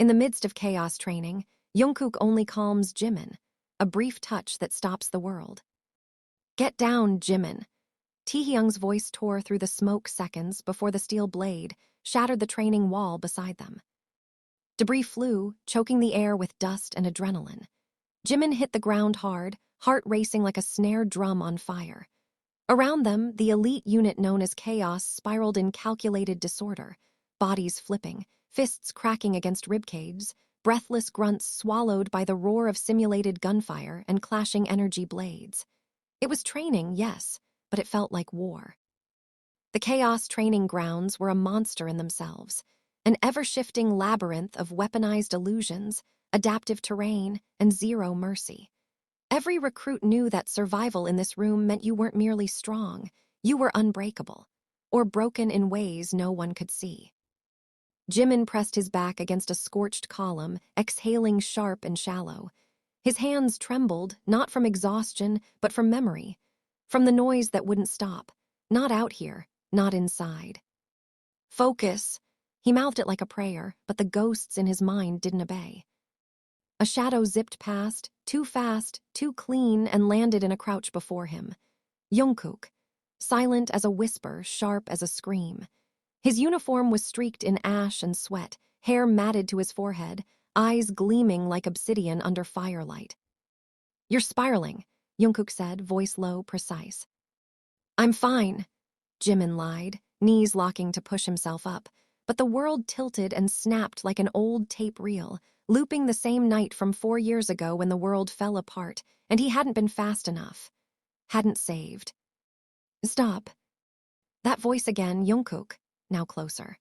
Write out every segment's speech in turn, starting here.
In the midst of chaos training, Jungkook only calms Jimin, a brief touch that stops the world. "Get down, Jimin." Taehyung's voice tore through the smoke seconds before the steel blade shattered the training wall beside them. Debris flew, choking the air with dust and adrenaline. Jimin hit the ground hard, heart racing like a snare drum on fire. Around them, the elite unit known as Chaos spiraled in calculated disorder, bodies flipping, fists cracking against ribcage, breathless grunts swallowed by the roar of simulated gunfire and clashing energy blades. It was training, yes, but it felt like war. The Chaos training grounds were a monster in themselves, an ever-shifting labyrinth of weaponized illusions, adaptive terrain, and zero mercy. Every recruit knew that survival in this room meant you weren't merely strong, you were unbreakable, or broken in ways no one could see. Jimin pressed his back against a scorched column, exhaling sharp and shallow. His hands trembled, not from exhaustion, but from memory, from the noise that wouldn't stop, not out here, not inside. "Focus." He mouthed it like a prayer, but the ghosts in his mind didn't obey. A shadow zipped past, too fast, too clean, and landed in a crouch before him. Jungkook, silent as a whisper, sharp as a scream. His uniform was streaked in ash and sweat, hair matted to his forehead, eyes gleaming like obsidian under firelight. "You're spiraling," Jungkook said, voice low, precise. "I'm fine," Jimin lied, knees locking to push himself up, but the world tilted and snapped like an old tape reel, looping the same night from 4 years ago when the world fell apart, and he hadn't been fast enough. Hadn't saved. "Stop." That voice again, Jungkook, now closer.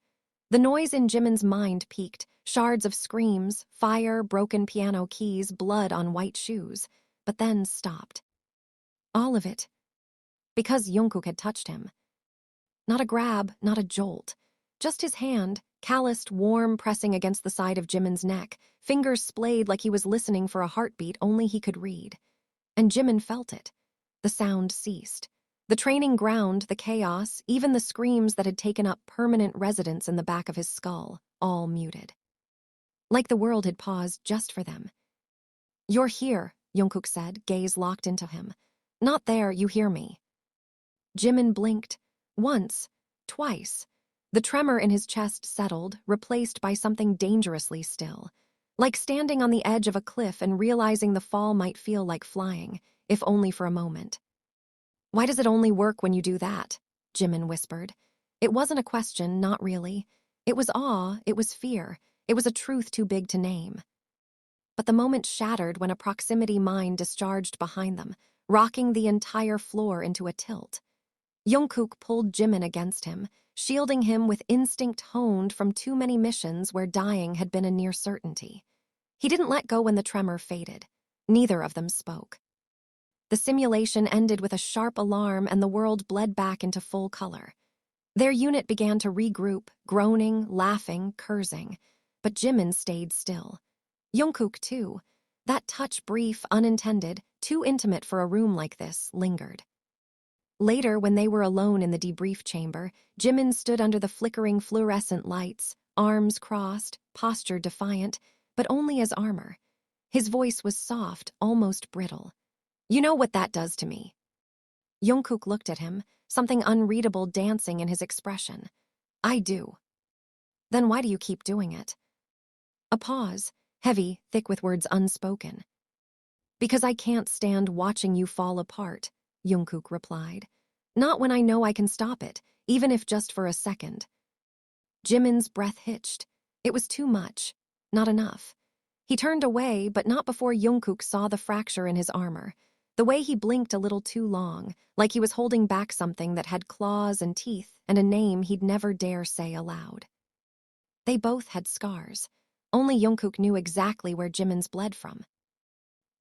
The noise in Jimin's mind peaked, shards of screams, fire, broken piano keys, blood on white shoes, but then stopped. All of it. Because Jungkook had touched him. Not a grab, not a jolt. Just his hand, calloused, warm, pressing against the side of Jimin's neck, fingers splayed like he was listening for a heartbeat only he could read. And Jimin felt it. The sound ceased. The training ground, the chaos, even the screams that had taken up permanent residence in the back of his skull, all muted. Like the world had paused just for them. "You're here," Jungkook said, gaze locked into him. "Not there, you hear me." Jimin blinked. Once, twice. The tremor in his chest settled, replaced by something dangerously still. Like standing on the edge of a cliff and realizing the fall might feel like flying, if only for a moment. "Why does it only work when you do that?" Jimin whispered. It wasn't a question, not really. It was awe, it was fear, it was a truth too big to name. But the moment shattered when a proximity mine discharged behind them, rocking the entire floor into a tilt. Jungkook pulled Jimin against him, shielding him with instinct honed from too many missions where dying had been a near certainty. He didn't let go when the tremor faded. Neither of them spoke. The simulation ended with a sharp alarm and the world bled back into full color. Their unit began to regroup, groaning, laughing, cursing. But Jimin stayed still. Jungkook, too. That touch, brief, unintended, too intimate for a room like this, lingered. Later, when they were alone in the debrief chamber, Jimin stood under the flickering fluorescent lights, arms crossed, posture defiant, but only as armor. His voice was soft, almost brittle. "You know what that does to me." Jungkook looked at him, something unreadable dancing in his expression. "I do." "Then why do you keep doing it?" A pause, heavy, thick with words unspoken. "Because I can't stand watching you fall apart," Jungkook replied. "Not when I know I can stop it, even if just for a second." Jimin's breath hitched. It was too much. Not enough. He turned away, but not before Jungkook saw the fracture in his armor. The way he blinked a little too long, like he was holding back something that had claws and teeth and a name he'd never dare say aloud. They both had scars. Only Jungkook knew exactly where Jimin's bled from.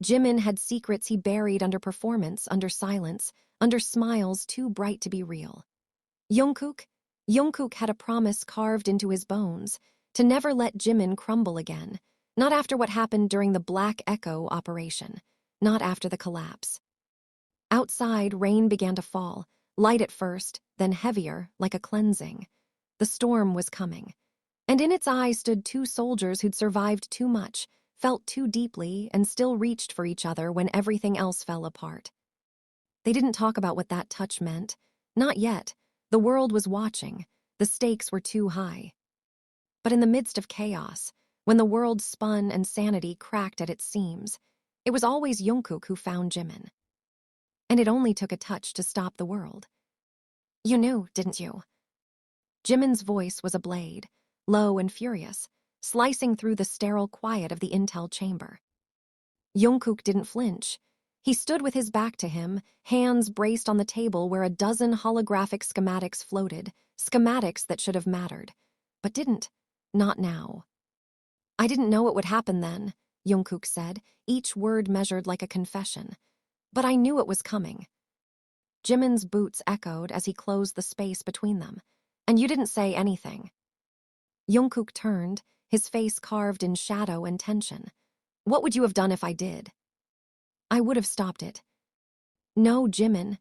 Jimin had secrets he buried under performance, under silence, under smiles too bright to be real. Jungkook had a promise carved into his bones, to never let Jimin crumble again, not after what happened during the Black Echo operation, not after the collapse. Outside, rain began to fall, light at first, then heavier, like a cleansing. The storm was coming. And in its eye stood two soldiers who'd survived too much, felt too deeply, and still reached for each other when everything else fell apart. They didn't talk about what that touch meant. Not yet. The world was watching. The stakes were too high. But in the midst of chaos, when the world spun and sanity cracked at its seams, it was always Jungkook who found Jimin. And it only took a touch to stop the world. You knew, didn't you? Jimin's voice was a blade, low and furious, slicing through the sterile quiet of the intel chamber. Jungkook didn't flinch. He stood with his back to him, hands braced on the table where a dozen holographic schematics floated, schematics that should have mattered. But didn't. Not now. I didn't know it would happen then, Jungkook said, each word measured like a confession. But I knew it was coming. Jimin's boots echoed as he closed the space between them. And you didn't say anything. Jungkook turned, his face carved in shadow and tension. What would you have done if I did? I would have stopped it. No, Jimin.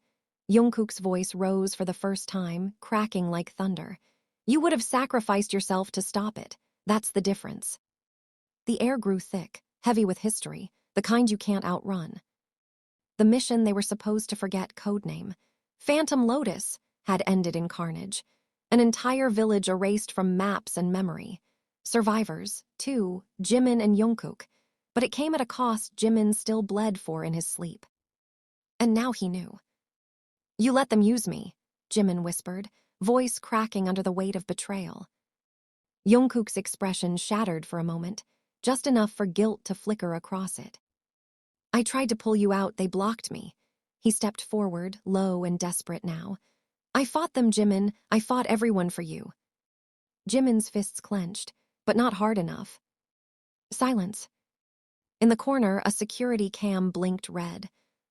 Jungkook's voice rose for the first time, cracking like thunder. You would have sacrificed yourself to stop it. That's the difference. The air grew thick, heavy with history, the kind you can't outrun. The mission they were supposed to forget, codename Phantom Lotus, had ended in carnage. An entire village erased from maps and memory. Survivors, too, Jimin and Jungkook. But it came at a cost Jimin still bled for in his sleep. And now he knew. You let them use me, Jimin whispered, voice cracking under the weight of betrayal. Jungkook's expression shattered for a moment, just enough for guilt to flicker across it. I tried to pull you out, they blocked me. He stepped forward, low and desperate now. I fought them, Jimin. I fought everyone for you. Jimin's fists clenched, but not hard enough. Silence. In the corner, a security cam blinked red.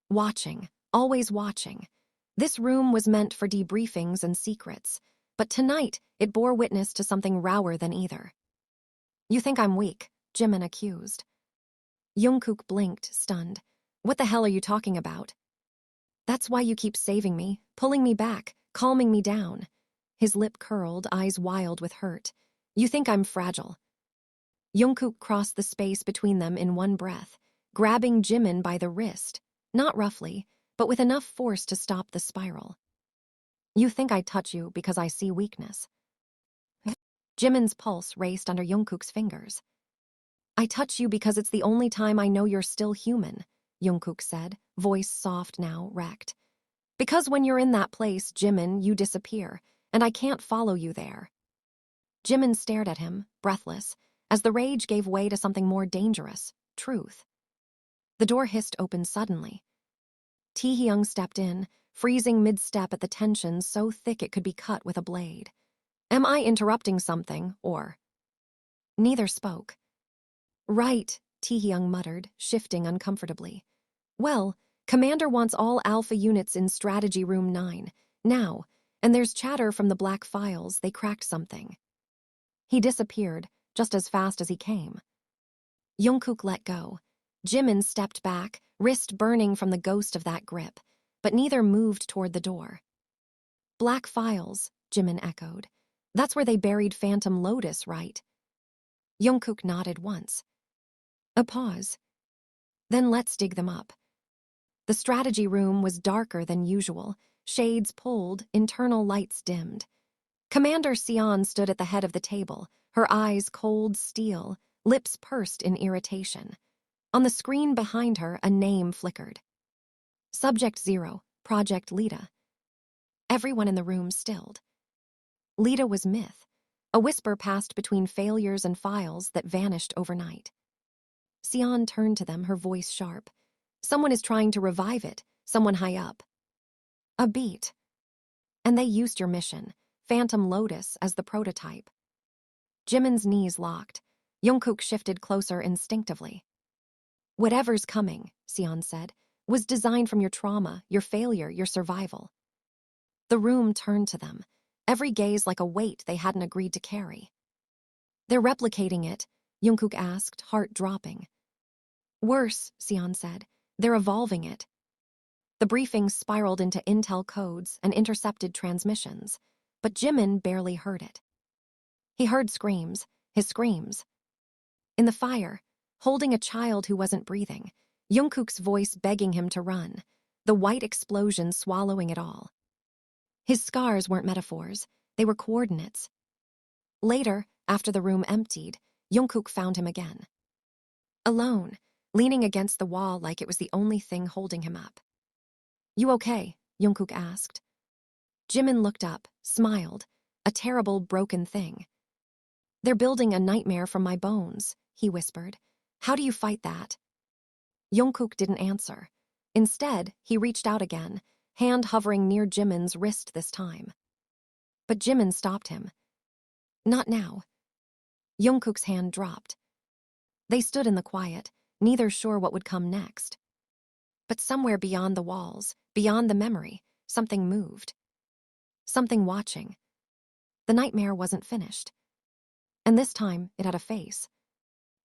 Watching, always watching. This room was meant for debriefings and secrets, but tonight it bore witness to something rower than either. You think I'm weak, Jimin accused. Jungkook blinked, stunned. What the hell are you talking about? That's why you keep saving me, pulling me back, calming me down. His lip curled, eyes wild with hurt. You think I'm fragile. Jungkook crossed the space between them in one breath, grabbing Jimin by the wrist, not roughly, but with enough force to stop the spiral. You think I touch you because I see weakness. Jimin's pulse raced under Jungkook's fingers. I touch you because it's the only time I know you're still human, Jungkook said, voice soft now, wrecked. Because when you're in that place, Jimin, you disappear, and I can't follow you there. Jimin stared at him, breathless, as the rage gave way to something more dangerous, truth. The door hissed open suddenly. Taehyung stepped in, freezing mid-step at the tension so thick it could be cut with a blade. Am I interrupting something, or? Neither spoke. Right, Taehyung muttered, shifting uncomfortably. Well, Commander wants all Alpha units in Strategy Room 9, now, and there's chatter from the black files, they cracked something. He disappeared, just as fast as he came. Jungkook let go. Jimin stepped back, wrist burning from the ghost of that grip, but neither moved toward the door. Black files, Jimin echoed. That's where they buried Phantom Lotus, right? Jungkook nodded once. A pause. Then let's dig them up. The strategy room was darker than usual, shades pulled, internal lights dimmed. Commander Jeon stood at the head of the table, her eyes cold steel, lips pursed in irritation. On the screen behind her, a name flickered. Subject 0, Project Lita. Everyone in the room stilled. Lita was myth. A whisper passed between failures and files that vanished overnight. Jeon turned to them, her voice sharp. Someone is trying to revive it, someone high up. A beat. And they used your mission, Phantom Lotus, as the prototype. Jimin's knees locked. Jungkook shifted closer instinctively. Whatever's coming, Jeon said, was designed from your trauma, your failure, your survival. The room turned to them, every gaze like a weight they hadn't agreed to carry. They're replicating it, Jungkook asked, heart dropping. Worse, Jeon said, they're evolving it. The briefing spiraled into intel codes and intercepted transmissions, but Jimin barely heard it. He heard screams, his screams. In the fire, holding a child who wasn't breathing, Jungkook's voice begging him to run, the white explosion swallowing it all. His scars weren't metaphors, they were coordinates. Later, after the room emptied, Jungkook found him again. Alone, leaning against the wall like it was the only thing holding him up. "You okay?" Jungkook asked. Jimin looked up, smiled, a terrible broken thing. "They're building a nightmare from my bones," he whispered. "How do you fight that?" Jungkook didn't answer. Instead, he reached out again, hand hovering near Jimin's wrist this time. But Jimin stopped him. "Not now." Jungkook's hand dropped. They stood in the quiet, neither sure what would come next. But somewhere beyond the walls, beyond the memory, something moved. Something watching. The nightmare wasn't finished. And this time, it had a face.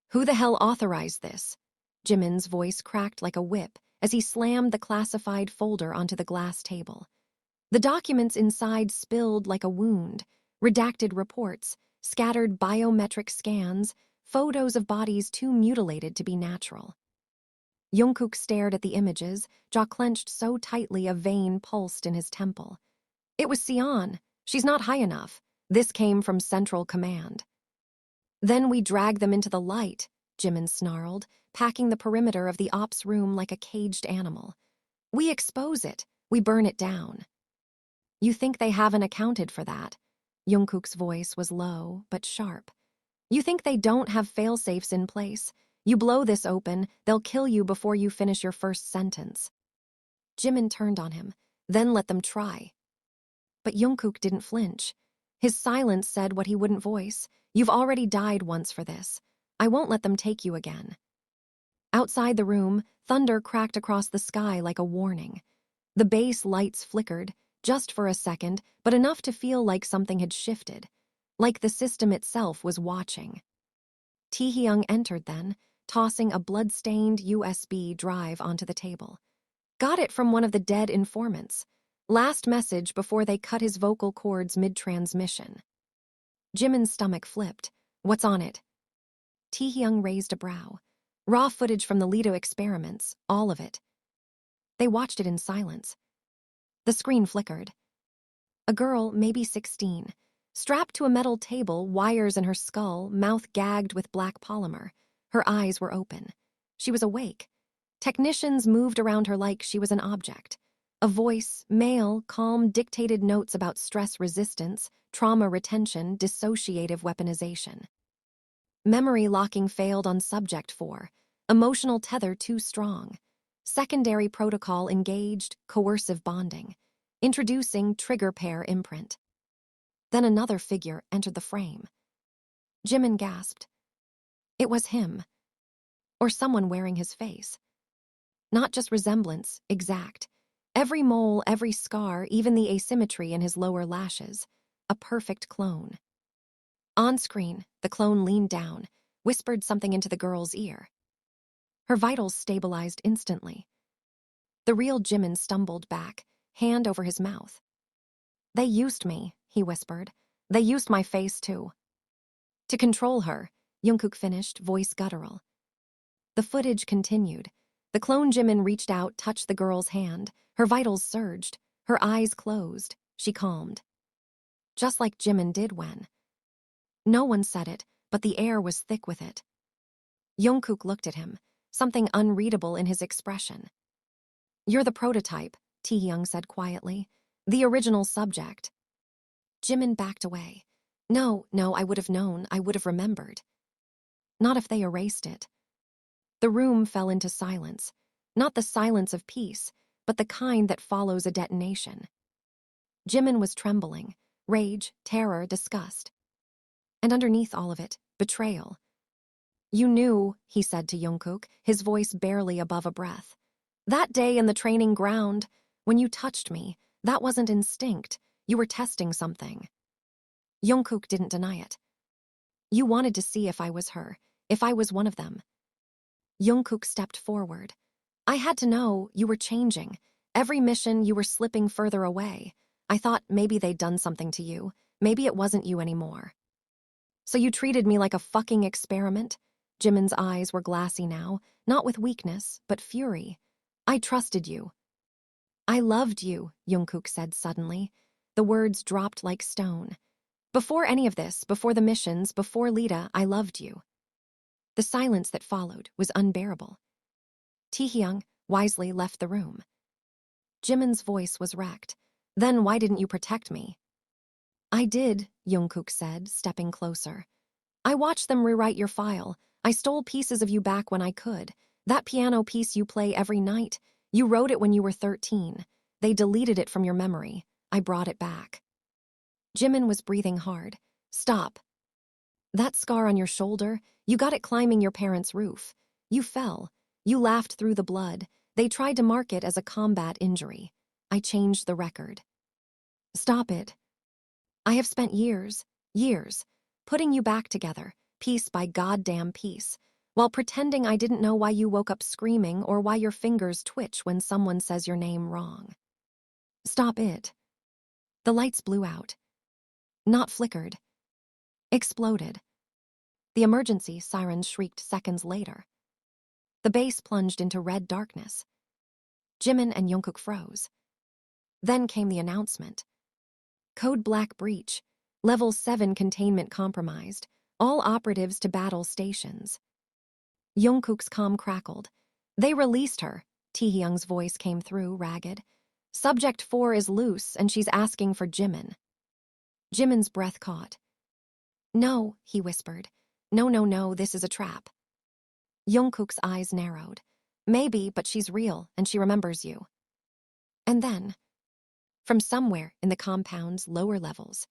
"Who the hell authorized this?" Jimin's voice cracked like a whip as he slammed the classified folder onto the glass table. The documents inside spilled like a wound, redacted reports, scattered biometric scans, photos of bodies too mutilated to be natural. Jungkook stared at the images, jaw clenched so tightly a vein pulsed in his temple. It was Jeon. She's not high enough. This came from Central Command. "Then we drag them into the light," Jimin snarled, packing the perimeter of the ops room like a caged animal. "We expose it. We burn it down." "You think they haven't accounted for that?" Jungkook's voice was low but sharp. "You think they don't have fail-safes in place? You blow this open, they'll kill you before you finish your first sentence." Jimin turned on him, "Then let them try." But Jungkook didn't flinch. His silence said what he wouldn't voice. "You've already died once for this. I won't let them take you again." Outside the room, thunder cracked across the sky like a warning. The base lights flickered, just for a second, but enough to feel like something had shifted, like the system itself was watching. Taehyung entered then, tossing a blood-stained USB drive onto the table. Got it from one of the dead informants. Last message before they cut his vocal cords mid-transmission. Jimin's stomach flipped. "What's on it?" Taehyung raised a brow. "Raw footage from the Lido experiments, all of it." They watched it in silence. The screen flickered. A girl, maybe 16, strapped to a metal table, wires in her skull, mouth gagged with black polymer. Her eyes were open. She was awake. Technicians moved around her like she was an object. A voice, male, calm, dictated notes about stress resistance, trauma retention, dissociative weaponization. Memory locking failed on subject 4. Emotional tether too strong. Secondary protocol engaged, coercive bonding. Introducing trigger pair imprint. Then another figure entered the frame. Jimin gasped. It was him. Or someone wearing his face. Not just resemblance, exact. Every mole, every scar, even the asymmetry in his lower lashes. A perfect clone. On screen, the clone leaned down, whispered something into the girl's ear. Her vitals stabilized instantly. The real Jimin stumbled back, hand over his mouth. "They used me," he whispered. "They used my face, too." "To control her," Jungkook finished, voice guttural. The footage continued. The clone Jimin reached out, touched the girl's hand. Her vitals surged. Her eyes closed. She calmed. Just like Jimin did when. No one said it, but the air was thick with it. Jungkook looked at him, something unreadable in his expression. "You're the prototype," Taehyung said quietly. "The original subject." Jimin backed away. No, I would have known, I would have remembered." Not if they erased it." The room fell into silence, not the silence of peace, but the kind that follows a detonation. Jimin was trembling, rage, terror, disgust. And underneath all of it, betrayal. "You knew," he said to Jungkook, his voice barely above a breath. "That day in the training ground, when you touched me, that wasn't instinct. You were testing something." Jungkook didn't deny it. "You wanted to see if I was her, if I was one of them." Jungkook stepped forward. "I had to know you were changing. Every mission you were slipping further away. I thought maybe they'd done something to you. Maybe it wasn't you anymore." So you treated me like a fucking experiment? Jimin's eyes were glassy now, not with weakness, but fury. I trusted you. I loved you, Jungkook said suddenly. The words dropped like stone. Before any of this, before the missions, before Lita, I loved you. The silence that followed was unbearable. Taehyung wisely left the room. Jimin's voice was wrecked. Then why didn't you protect me? I did, Jungkook said, stepping closer. I watched them rewrite your file. I stole pieces of you back when I could. That piano piece you play every night, you wrote it when you were 13. They deleted it from your memory. I brought it back. Jimin was breathing hard. Stop. That scar on your shoulder, you got it climbing your parents' roof. You fell. You laughed through the blood. They tried to mark it as a combat injury. I changed the record. Stop it. I have spent years, putting you back together, piece by goddamn piece, while pretending I didn't know why you woke up screaming or why your fingers twitch when someone says your name wrong. Stop it. The lights blew out. Not flickered. Exploded. The emergency sirens shrieked seconds later. The base plunged into red darkness. Jimin and Jungkook froze. Then came the announcement. Code Black breach. Level 7 containment compromised. All operatives to battle stations. Jungkook's comm crackled. They released her. Taehyung's voice came through, ragged. Subject 4 is loose and she's asking for Jimin. Jimin's breath caught. No, he whispered. No, this is a trap. Jungkook's eyes narrowed. Maybe, but she's real and she remembers you. And then, from somewhere in the compound's lower levels,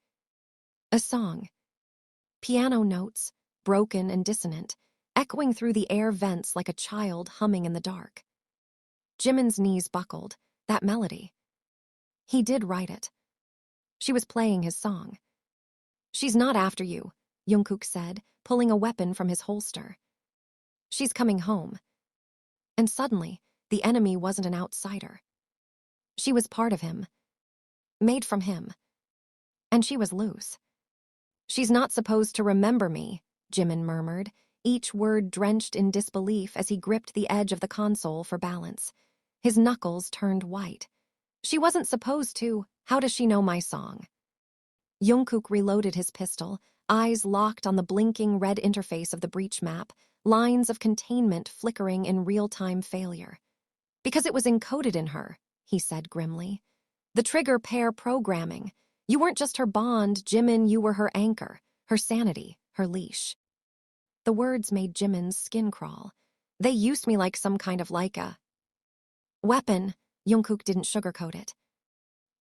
a song. Piano notes, broken and dissonant, echoing through the air vents like a child humming in the dark. Jimin's knees buckled. That melody. He did write it. She was playing his song. She's not after you, Jungkook said, pulling a weapon from his holster. She's coming home. And suddenly, the enemy wasn't an outsider. She was part of him. Made from him. And she was loose. She's not supposed to remember me, Jimin murmured, each word drenched in disbelief as he gripped the edge of the console for balance. His knuckles turned white. She wasn't supposed to. How does she know my song? Jungkook reloaded his pistol, eyes locked on the blinking red interface of the breach map, lines of containment flickering in real-time failure. Because it was encoded in her, he said grimly. The trigger pair programming. You weren't just her bond, Jimin, you were her anchor, her sanity, her leash. The words made Jimin's skin crawl. They used me like some kind of Leica. Weapon, Jungkook didn't sugarcoat it.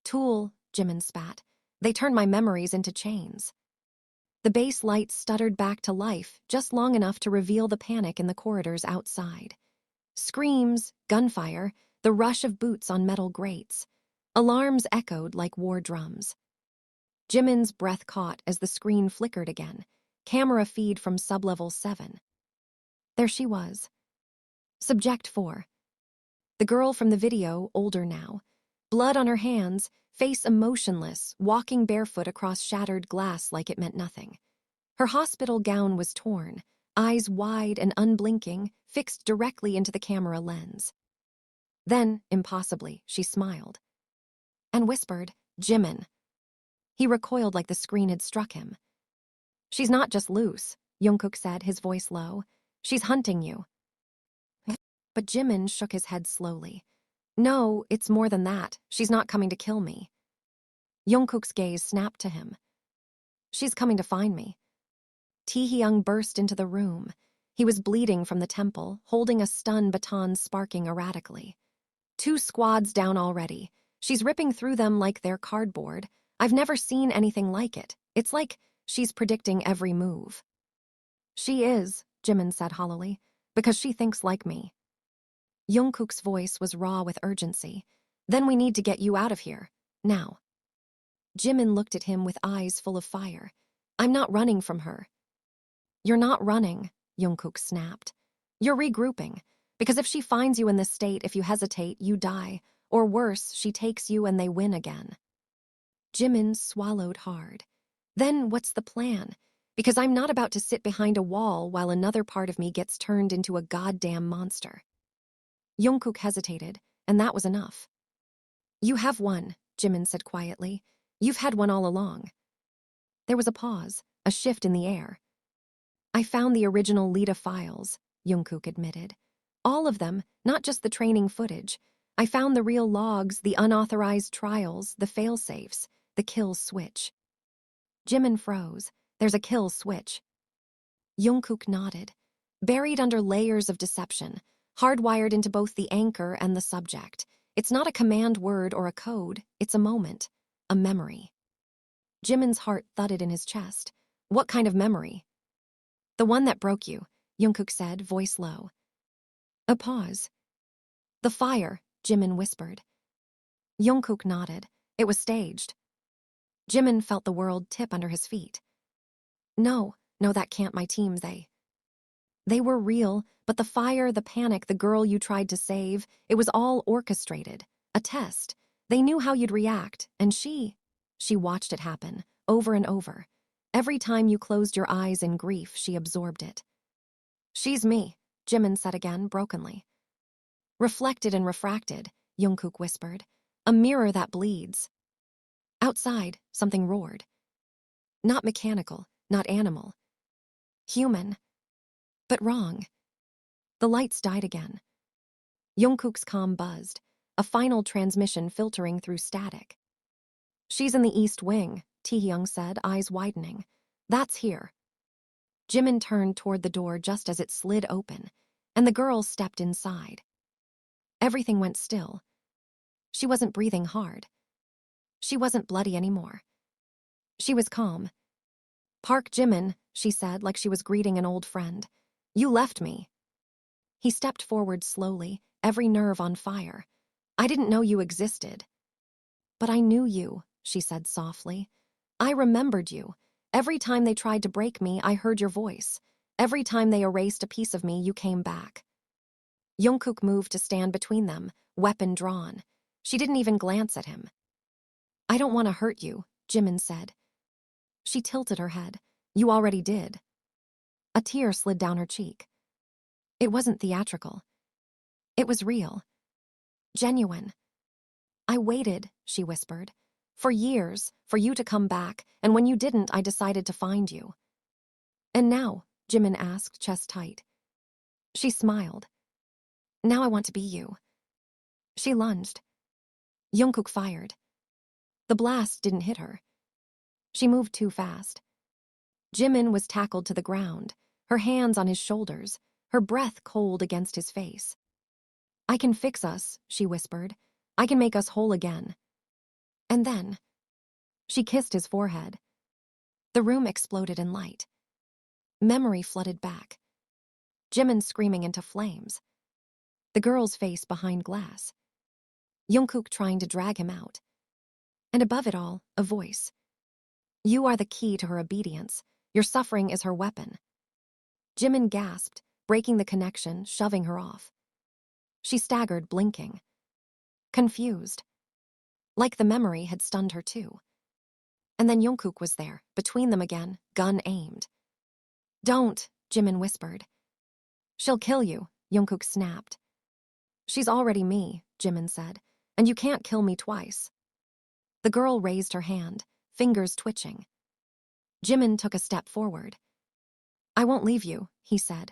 Tool, Jimin spat. They turned my memories into chains. The base lights stuttered back to life, just long enough to reveal the panic in the corridors outside. Screams, gunfire, the rush of boots on metal grates. Alarms echoed like war drums. Jimin's breath caught as the screen flickered again. Camera feed from sublevel 7. There she was. Subject 4. The girl from the video, older now. Blood on her hands, face emotionless, walking barefoot across shattered glass like it meant nothing. Her hospital gown was torn, eyes wide and unblinking, fixed directly into the camera lens. Then, impossibly, she smiled. And whispered, Jimin. He recoiled like the screen had struck him. She's not just loose, Jungkook said, his voice low. She's hunting you. But Jimin shook his head slowly. No, it's more than that. She's not coming to kill me. Jungkook's gaze snapped to him. She's coming to find me. Taehyung burst into the room. He was bleeding from the temple, holding a stun baton sparking erratically. 2 squads down already. She's ripping through them like they're cardboard. I've never seen anything like it. It's like she's predicting every move. She is, Jimin said hollowly, because she thinks like me. Jungkook's voice was raw with urgency. Then we need to get you out of here. Now. Jimin looked at him with eyes full of fire. I'm not running from her. You're not running, Jungkook snapped. You're regrouping. Because if she finds you in this state, if you hesitate, you die. Or worse, she takes you and they win again. Jimin swallowed hard. Then what's the plan? Because I'm not about to sit behind a wall while another part of me gets turned into a goddamn monster. Jungkook hesitated, and that was enough. You have won, Jimin said quietly. You've had one all along. There was a pause, a shift in the air. I found the original Lita files, Jungkook admitted. All of them, not just the training footage. I found the real logs, the unauthorized trials, the failsafes, the kill switch. Jimin froze. There's a kill switch. Jungkook nodded. Buried under layers of deception, hardwired into both the anchor and the subject. It's not a command word or a code, it's a moment, a memory. Jimin's heart thudded in his chest. What kind of memory? The one that broke you, Jungkook said, voice low. A pause. The fire, Jimin whispered. Jungkook nodded. It was staged. Jimin felt the world tip under his feet. No, that can't my team, They were real, but the fire, the panic, the girl you tried to save, it was all orchestrated. A test. They knew how you'd react, and she watched it happen, over and over. Every time you closed your eyes in grief, she absorbed it. She's me, Jimin said again, brokenly. Reflected and refracted, Jungkook whispered. A mirror that bleeds. Outside, something roared. Not mechanical, not animal. Human. But wrong. The lights died again. Jungkook's comm buzzed, a final transmission filtering through static. She's in the east wing, Taehyung said, eyes widening. That's here. Jimin turned toward the door just as it slid open, and the girl stepped inside. Everything went still. She wasn't breathing hard. She wasn't bloody anymore. She was calm. Park Jimin, she said like she was greeting an old friend. You left me. He stepped forward slowly, every nerve on fire. I didn't know you existed. But I knew you, she said softly. I remembered you. Every time they tried to break me, I heard your voice. Every time they erased a piece of me, you came back. Jungkook moved to stand between them, weapon drawn. She didn't even glance at him. I don't want to hurt you, Jimin said. She tilted her head. You already did. A tear slid down her cheek. It wasn't theatrical. It was real. Genuine. I waited, she whispered, for years, for you to come back, and when you didn't, I decided to find you. And now, Jimin asked, chest tight. She smiled. Now I want to be you. She lunged. Jungkook fired. The blast didn't hit her. She moved too fast. Jimin was tackled to the ground, her hands on his shoulders, her breath cold against his face. I can fix us, she whispered. I can make us whole again. And then, she kissed his forehead. The room exploded in light. Memory flooded back. Jimin screaming into flames. The girl's face behind glass. Jungkook trying to drag him out. And above it all, a voice. You are the key to her obedience. Your suffering is her weapon. Jimin gasped, breaking the connection, shoving her off. She staggered, blinking. Confused. Like the memory had stunned her too. And then Jungkook was there, between them again, gun aimed. Don't, Jimin whispered. She'll kill you, Jungkook snapped. She's already me, Jimin said, and you can't kill me twice. The girl raised her hand, fingers twitching. Jimin took a step forward. I won't leave you, he said.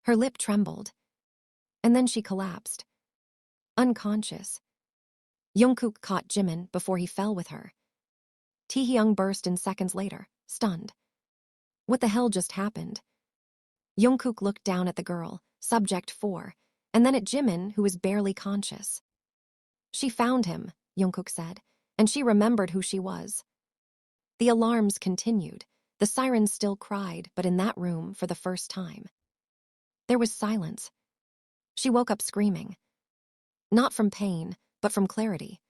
Her lip trembled. And then she collapsed. Unconscious. Jungkook caught Jimin before he fell with her. Taehyung burst in seconds later, stunned. What the hell just happened? Jungkook looked down at the girl, subject 4, and then at Jimin, who was barely conscious. She found him, Jungkook said, and she remembered who she was. The alarms continued. The sirens still cried, but in that room for the first time. There was silence. She woke up screaming. Not from pain, but from clarity.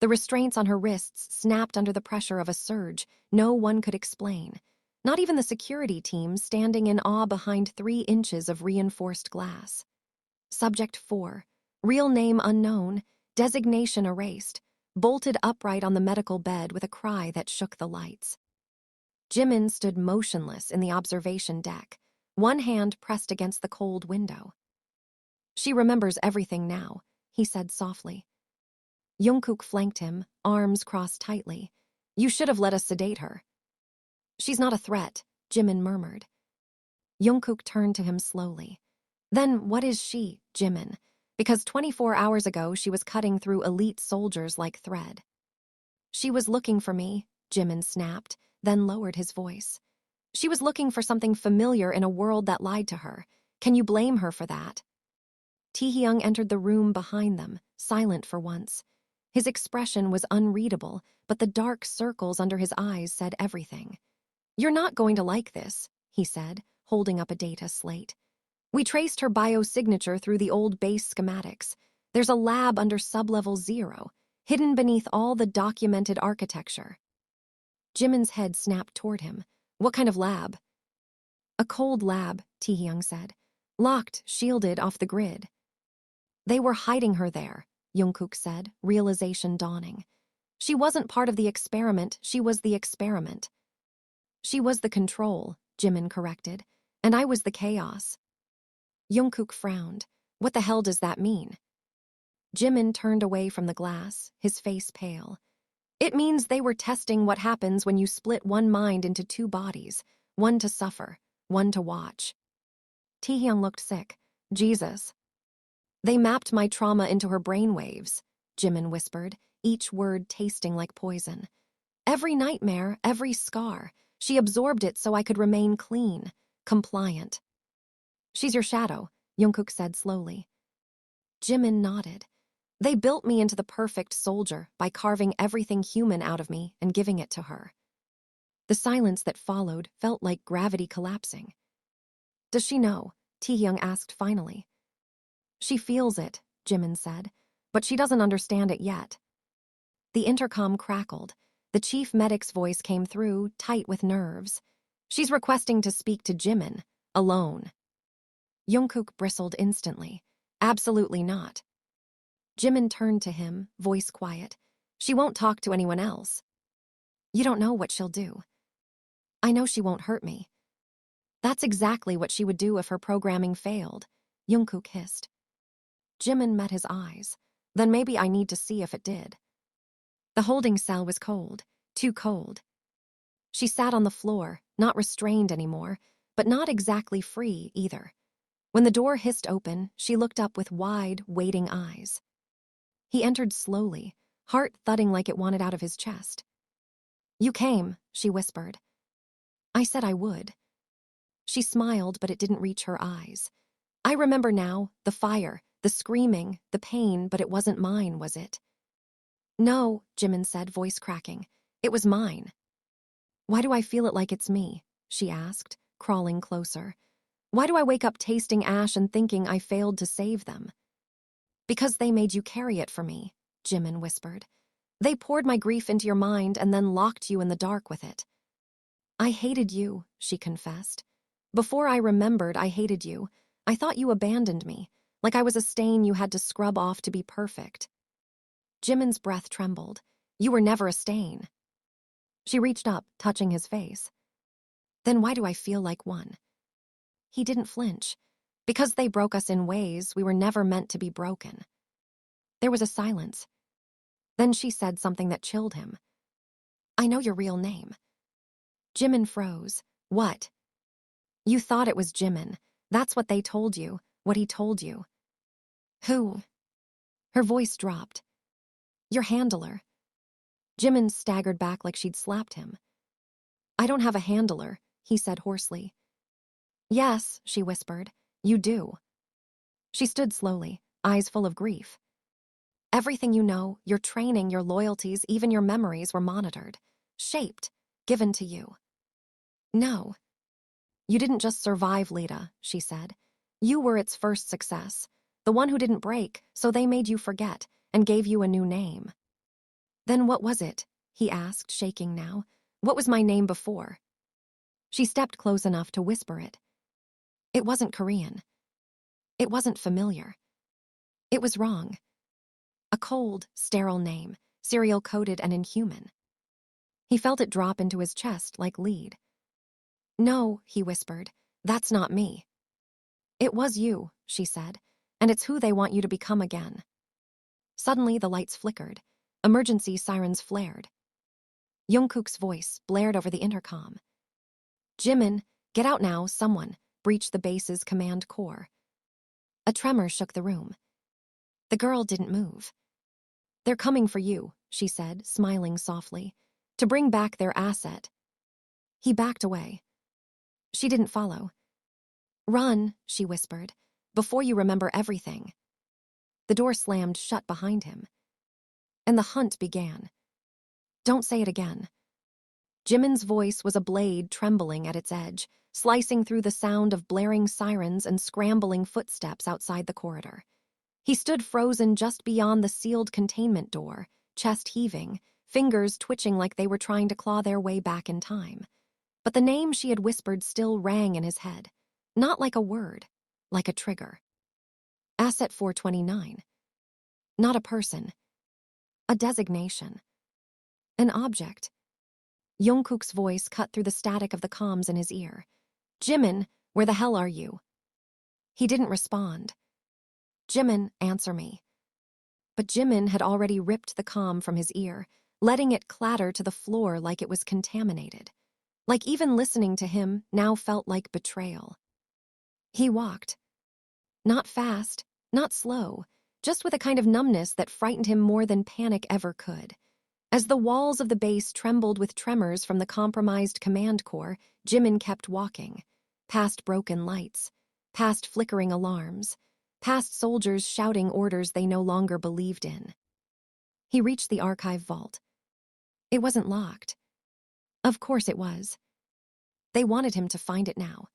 The restraints on her wrists snapped under the pressure of a surge no one could explain, not even the security team standing in awe behind 3 inches of reinforced glass. Subject 4, real name unknown, designation erased, bolted upright on the medical bed with a cry that shook the lights. Jimin stood motionless in the observation deck, one hand pressed against the cold window. She remembers everything now, he said softly. Jungkook flanked him, arms crossed tightly. You should have let us sedate her. She's not a threat, Jimin murmured. Jungkook turned to him slowly. Then what is she, Jimin? Because 24 hours ago she was cutting through elite soldiers like thread. She was looking for me, Jimin snapped, then lowered his voice. She was looking for something familiar in a world that lied to her. Can you blame her for that? Taehyung entered the room behind them, silent for once. His expression was unreadable, but the dark circles under his eyes said everything. You're not going to like this, he said, holding up a data slate. We traced her biosignature through the old base schematics. There's a lab under sublevel 0, hidden beneath all the documented architecture. Jimin's head snapped toward him. What kind of lab? A cold lab, Taehyung said. Locked, shielded off the grid. They were hiding her there, Jungkook said, realization dawning. She wasn't part of the experiment, she was the experiment. She was the control, Jimin corrected, and I was the chaos. Jungkook frowned. What the hell does that mean? Jimin turned away from the glass, his face pale. It means they were testing what happens when you split one mind into two bodies, one to suffer, one to watch. Taehyung looked sick. Jesus. They mapped my trauma into her brainwaves, Jimin whispered, each word tasting like poison. Every nightmare, every scar, she absorbed it so I could remain clean, compliant. She's your shadow, Jungkook said slowly. Jimin nodded. They built me into the perfect soldier by carving everything human out of me and giving it to her. The silence that followed felt like gravity collapsing. Does she know? Taehyung asked finally. She feels it, Jimin said, but she doesn't understand it yet. The intercom crackled. The chief medic's voice came through, tight with nerves. She's requesting to speak to Jimin, alone. Jungkook bristled instantly. Absolutely not. Jimin turned to him, voice quiet. She won't talk to anyone else. You don't know what she'll do. I know she won't hurt me. That's exactly what she would do if her programming failed, Jungkook hissed. Jimin met his eyes. Then maybe I need to see if it did. The holding cell was cold, too cold. She sat on the floor, not restrained anymore, but not exactly free either. When the door hissed open, she looked up with wide, waiting eyes. He entered slowly, heart thudding like it wanted out of his chest. You came, she whispered. I said I would. She smiled, but it didn't reach her eyes. I remember now, the fire, the screaming, the pain, but it wasn't mine, was it? No, Jimin said, voice cracking. It was mine. Why do I feel it like it's me? She asked, crawling closer. Why do I wake up tasting ash and thinking I failed to save them? Because they made you carry it for me, Jimin whispered. They poured my grief into your mind and then locked you in the dark with it. I hated you, she confessed. Before I remembered I hated you, I thought you abandoned me, like I was a stain you had to scrub off to be perfect. Jimin's breath trembled. You were never a stain. She reached up, touching his face. Then why do I feel like one? He didn't flinch. Because they broke us in ways we were never meant to be broken. There was a silence. Then she said something that chilled him. I know your real name. Jimin froze. What? You thought it was Jimin. That's what they told you, what he told you. Who? Her voice dropped. Your handler. Jimin staggered back like she'd slapped him. I don't have a handler, he said hoarsely. Yes, she whispered. You do. She stood slowly, eyes full of grief. Everything you know, your training, your loyalties, even your memories were monitored, shaped, given to you. No. You didn't just survive, Lita, she said. You were its first success, the one who didn't break, so they made you forget and gave you a new name. Then what was it? He asked, shaking now. What was my name before? She stepped close enough to whisper it. It wasn't Korean. It wasn't familiar. It was wrong. A cold, sterile name, serial-coded and inhuman. He felt it drop into his chest like lead. "No," he whispered, "that's not me." "It was you," she said, "and it's who they want you to become again." Suddenly, the lights flickered. Emergency sirens flared. Jungkook's voice blared over the intercom. "Jimin, get out now, someone," breached the base's command core. A tremor shook the room. The girl didn't move. "They're coming for you," she said, smiling softly, "to bring back their asset." He backed away. She didn't follow. "Run," she whispered, "before you remember everything." The door slammed shut behind him. And the hunt began. "Don't say it again." Jimin's voice was a blade trembling at its edge, slicing through the sound of blaring sirens and scrambling footsteps outside the corridor. He stood frozen just beyond the sealed containment door, chest heaving, fingers twitching like they were trying to claw their way back in time. But the name she had whispered still rang in his head, not like a word, like a trigger. Asset 429. Not a person. A designation. An object. Jungkook's voice cut through the static of the comms in his ear. "Jimin, where the hell are you?" He didn't respond. "Jimin, answer me." But Jimin had already ripped the comm from his ear, letting it clatter to the floor like it was contaminated. Like even listening to him now felt like betrayal. He walked. Not fast, not slow, just with a kind of numbness that frightened him more than panic ever could. As the walls of the base trembled with tremors from the compromised command core, Jimin kept walking. Past broken lights, past flickering alarms, past soldiers shouting orders they no longer believed in. He reached the archive vault. It wasn't locked. Of course it was. They wanted him to find it now.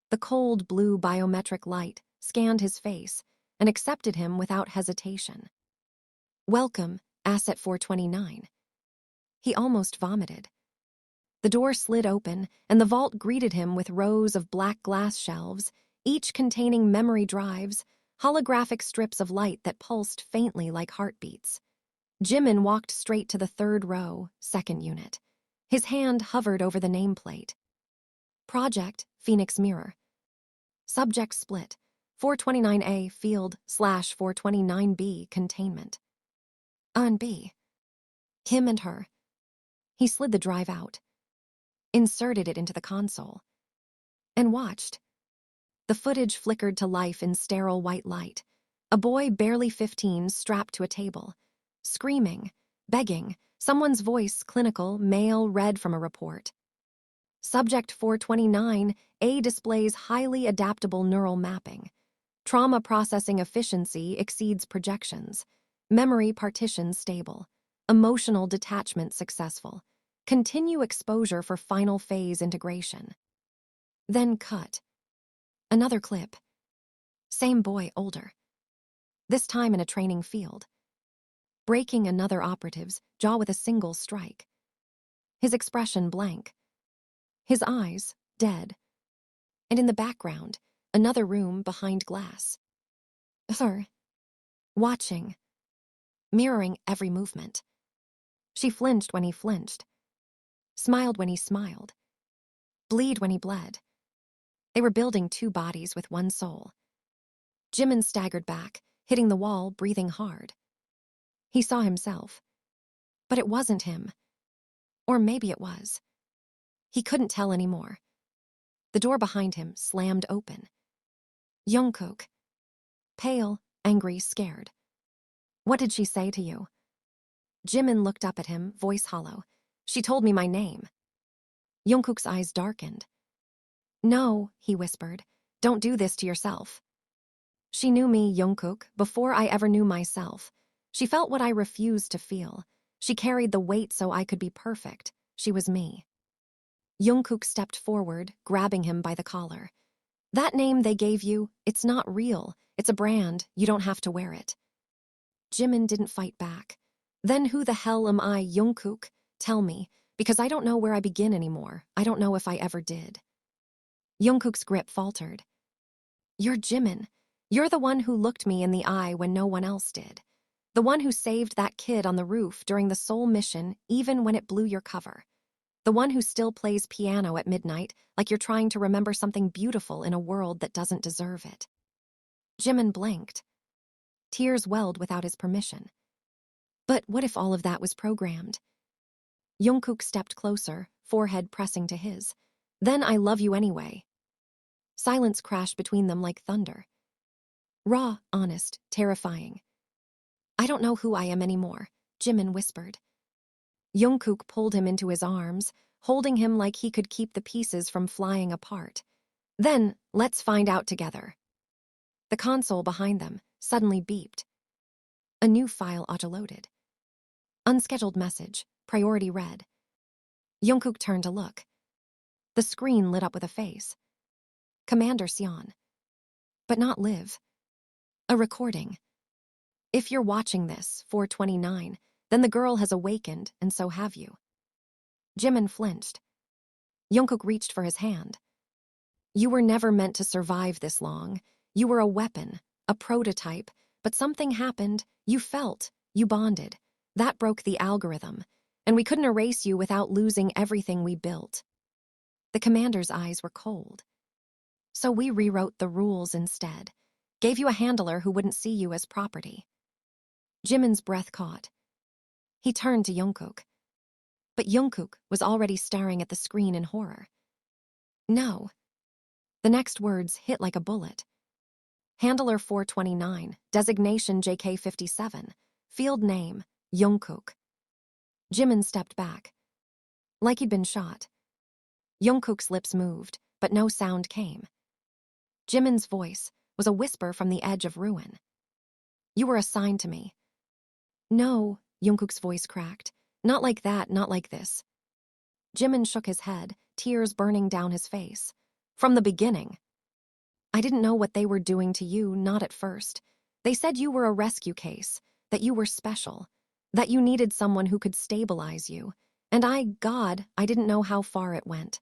The cold blue biometric light scanned his face and accepted him without hesitation. "Welcome, Asset 429. He almost vomited. The door slid open, and the vault greeted him with rows of black glass shelves, each containing memory drives, holographic strips of light that pulsed faintly like heartbeats. Jimin walked straight to the third row, second unit. His hand hovered over the nameplate. Project, Phoenix Mirror. Subject split, 429A field /429B containment. On B. Him and her. He slid the drive out, inserted it into the console, and watched. The footage flickered to life in sterile white light. A boy barely 15 strapped to a table, screaming, begging, someone's voice clinical, male read from a report. Subject 429, A displays highly adaptable neural mapping. Trauma processing efficiency exceeds projections. Memory partition stable. Emotional detachment successful. Continue exposure for final phase integration. Then cut. Another clip. Same boy, older. This time in a training field. Breaking another operative's jaw with a single strike. His expression blank. His eyes dead. And in the background, another room behind glass. Her. Watching. Mirroring every movement. She flinched when he flinched. Smiled when he smiled. Bleed when he bled. They were building two bodies with one soul. Jimin staggered back, hitting the wall, breathing hard. He saw himself. But it wasn't him. Or maybe it was. He couldn't tell anymore. The door behind him slammed open. Jungkook. Pale, angry, scared. "What did she say to you?" Jimin looked up at him, voice hollow. "She told me my name." Jungkook's eyes darkened. "No," he whispered. "Don't do this to yourself." She knew me, Jungkook, before I ever knew myself. She felt what I refused to feel. She carried the weight so I could be perfect. She was me. Jungkook stepped forward, grabbing him by the collar. "That name they gave you, it's not real. It's a brand. You don't have to wear it." Jimin didn't fight back. "Then who the hell am I, Jungkook? Tell me, because I don't know where I begin anymore. I don't know if I ever did." Jungkook's grip faltered. "You're Jimin. You're the one who looked me in the eye when no one else did. The one who saved that kid on the roof during the Seoul mission even when it blew your cover. The one who still plays piano at midnight like you're trying to remember something beautiful in a world that doesn't deserve it. Jimin blinked. Tears welled without his permission. But what if all of that was programmed? Jungkook stepped closer, forehead pressing to his. Then I love you anyway. Silence crashed between them like thunder. Raw, honest, terrifying. I don't know who I am anymore, Jimin whispered. Jungkook pulled him into his arms, holding him like he could keep the pieces from flying apart. Then, let's find out together. The console behind them suddenly beeped. A new file autoloaded. Unscheduled message, priority red. Jungkook turned to look. The screen lit up with a face. Commander Jeon. But not Liv. A recording. If you're watching this, 429, then the girl has awakened, and so have you. Jimin flinched. Jungkook reached for his hand. You were never meant to survive this long. You were a weapon, a prototype, but something happened, you felt, you bonded. That broke the algorithm, and we couldn't erase you without losing everything we built. The commander's eyes were cold. So we rewrote the rules instead, gave you a handler who wouldn't see you as property. Jimin's breath caught. He turned to Jungkook. But Jungkook was already staring at the screen in horror. No. The next words hit like a bullet. Handler 429, designation JK57, field name, Jungkook. Jimin stepped back. Like he'd been shot. Jungkook's lips moved, but no sound came. Jimin's voice was a whisper from the edge of ruin. You were assigned to me. No, Jungkook's voice cracked. Not like that, not like this. Jimin shook his head, tears burning down his face. From the beginning. I didn't know what they were doing to you, not at first. They said you were a rescue case, that you were special, that you needed someone who could stabilize you. And God, I didn't know how far it went.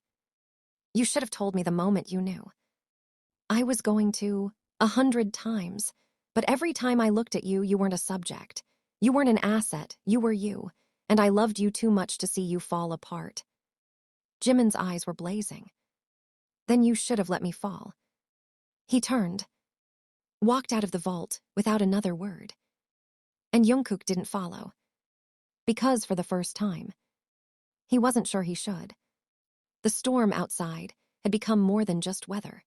You should have told me the moment you knew. I was going to, 100 times, but every time I looked at you, you weren't a subject. You weren't an asset, you were you, and I loved you too much to see you fall apart. Jimin's eyes were blazing. Then you should have let me fall. He turned, walked out of the vault without another word. And Jungkook didn't follow. Because for the first time, he wasn't sure he should. The storm outside had become more than just weather.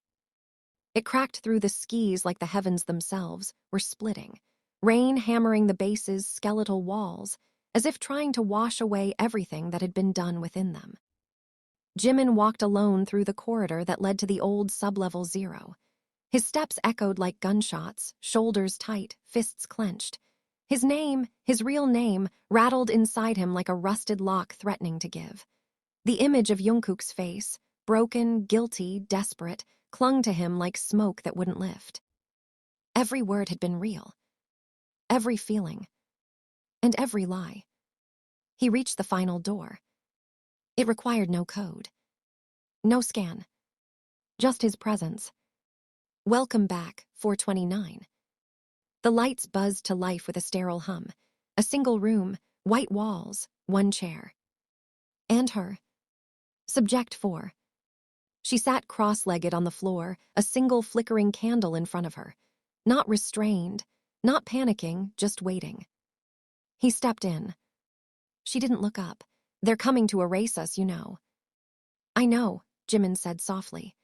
It cracked through the skis like the heavens themselves were splitting, rain hammering the base's skeletal walls, as if trying to wash away everything that had been done within them. Jimin walked alone through the corridor that led to the old sublevel 0. His steps echoed like gunshots, shoulders tight, fists clenched. His name, his real name, rattled inside him like a rusted lock threatening to give. The image of Jungkook's face, broken, guilty, desperate, clung to him like smoke that wouldn't lift. Every word had been real. Every feeling. And every lie. He reached the final door. It required no code. No scan. Just his presence. Welcome back, 429. The lights buzzed to life with a sterile hum. A single room, white walls, one chair. And her. Subject 4. She sat cross-legged on the floor, a single flickering candle in front of her. Not restrained, not panicking, just waiting. He stepped in. She didn't look up. They're coming to erase us, you know. I know, Jimin said softly.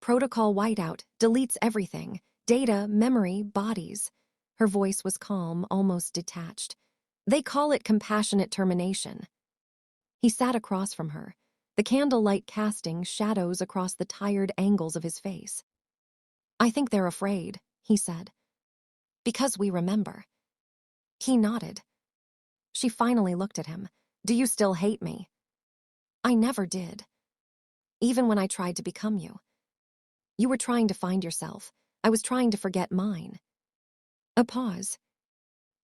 Protocol whiteout deletes everything. Data, memory, bodies. Her voice was calm, almost detached. They call it compassionate termination. He sat across from her, the candlelight casting shadows across the tired angles of his face. I think they're afraid, he said. Because we remember. He nodded. She finally looked at him. Do you still hate me? I never did. Even when I tried to become you. You were trying to find yourself. I was trying to forget mine. A pause.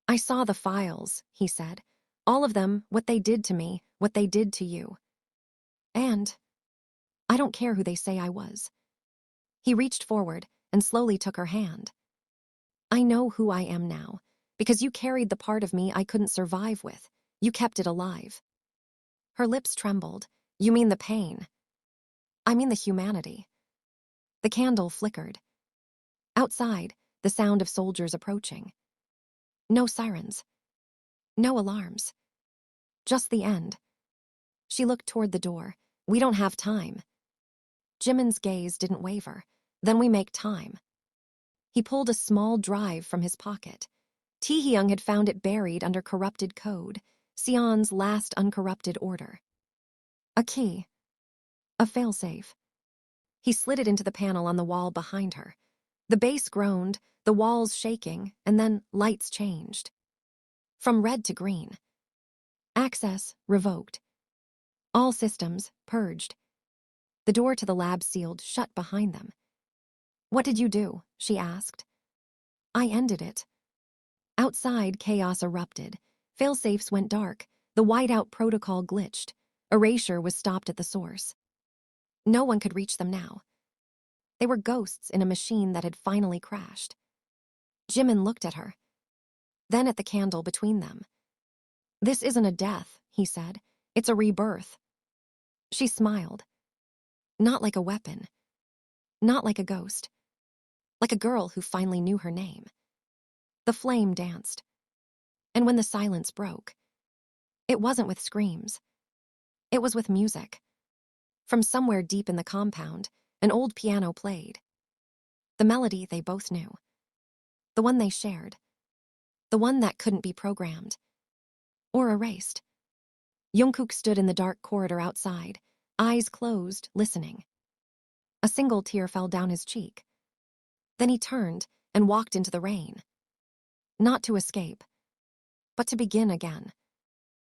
I saw the files, he said. All of them, what they did to me, what they did to you. And I don't care who they say I was. He reached forward and slowly took her hand. I know who I am now, Because you carried the part of me I couldn't survive with. You kept it alive. Her lips trembled. You mean the pain? I mean the humanity. The candle flickered. Outside, the sound of soldiers approaching. No sirens. No alarms. Just the end. She looked toward the door. We don't have time. Jimin's gaze didn't waver. Then we make time. He pulled a small drive from his pocket. Taehyung had found it buried under corrupted code, Sion's last uncorrupted order. A key. A failsafe. He slid it into the panel on the wall behind her. The base groaned, the walls shaking, and then lights changed. From red to green. Access revoked. All systems purged. The door to the lab sealed shut behind them. What did you do? She asked. I ended it. Outside, chaos erupted. Failsafes went dark. The whiteout protocol glitched. Erasure was stopped at the source. No one could reach them now. They were ghosts in a machine that had finally crashed. Jimin looked at her, then at the candle between them. This isn't a death, he said. It's a rebirth. She smiled. Not like a weapon. Not like a ghost. Like a girl who finally knew her name. The flame danced. And when the silence broke, it wasn't with screams. It was with music. From somewhere deep in the compound, an old piano played. The melody they both knew. The one they shared. The one that couldn't be programmed. Or erased. Jungkook stood in the dark corridor outside, eyes closed, listening. A single tear fell down his cheek. Then he turned and walked into the rain. Not to escape, but to begin again.